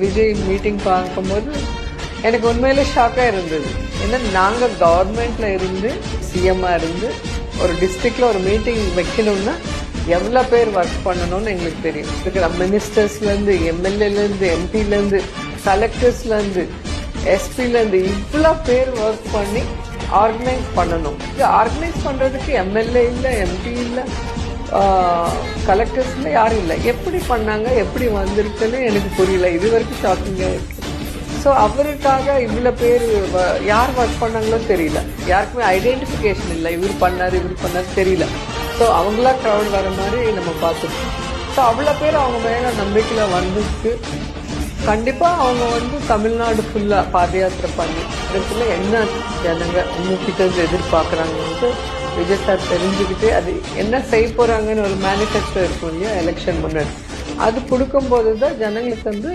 Vijay meeting பார்க்கும்போது எனக்கு உண்மையிலே ஷாக்காக இருந்தது. ஏன்னா நாங்கள் கவர்மெண்ட்ல இருந்து சிஎம்மாக இருந்து ஒரு டிஸ்ட்ரிக்ட்ல ஒரு மீட்டிங் வைக்கணும்னா எவ்வளோ பேர் ஒர்க் பண்ணணும்னு எங்களுக்கு தெரியும். இருக்கிற மினிஸ்டர்ஸ்லேருந்து, எம்எல்ஏலேருந்து, எம்பிலேருந்து, கலெக்டர்ஸ்லேருந்து, எஸ்பிலேருந்து இவ்வளோ பேர் ஒர்க் பண்ணி ஆர்கனைஸ் பண்ணணும். இது ஆர்கனைஸ் பண்ணுறதுக்கு எம்எல்ஏ இல்லை, எம்பி இல்லை, கலெக்டர்ஸில் யாரும் இல்லை. எப்படி பண்ணாங்க, எப்படி வந்திருக்குன்னு எனக்கு புரியல. இது வரைக்கும் ஷாக்கிங்காக இருக்கு. ஸோ அவருக்காக இவ்வளோ பேர் யார் ஒர்க் பண்ணாங்களோ தெரியல. யாருக்குமே ஐடென்டிஃபிகேஷன் இல்லை. இவர் பண்ணார் தெரியல. ஸோ அவங்களா க்ரௌட் வர மாதிரி நம்ம பார்த்துருக்கோம். ஸோ அவ்வளோ பேர் அவங்க மேலே நம்பிக்கையில் வந்துருக்கு. கண்டிப்பாக அவங்க தமிழ்நாடு ஃபுல்லாக பாத யாத்திரை பண்ணி இடத்துல என்ன ஜனங்க உங்ககிட்ட எதிர்பார்க்குறாங்கன்ட்டு விஜய் சார் தெரிஞ்சுக்கிட்டு அது என்ன செய்ய போகிறாங்கன்னு ஒரு மேனிஃபெஸ்டோ இருக்கும் இல்லையா எலெக்ஷன் முன்னாடி, அது கொடுக்கும்போது தான் ஜனங்களுக்கு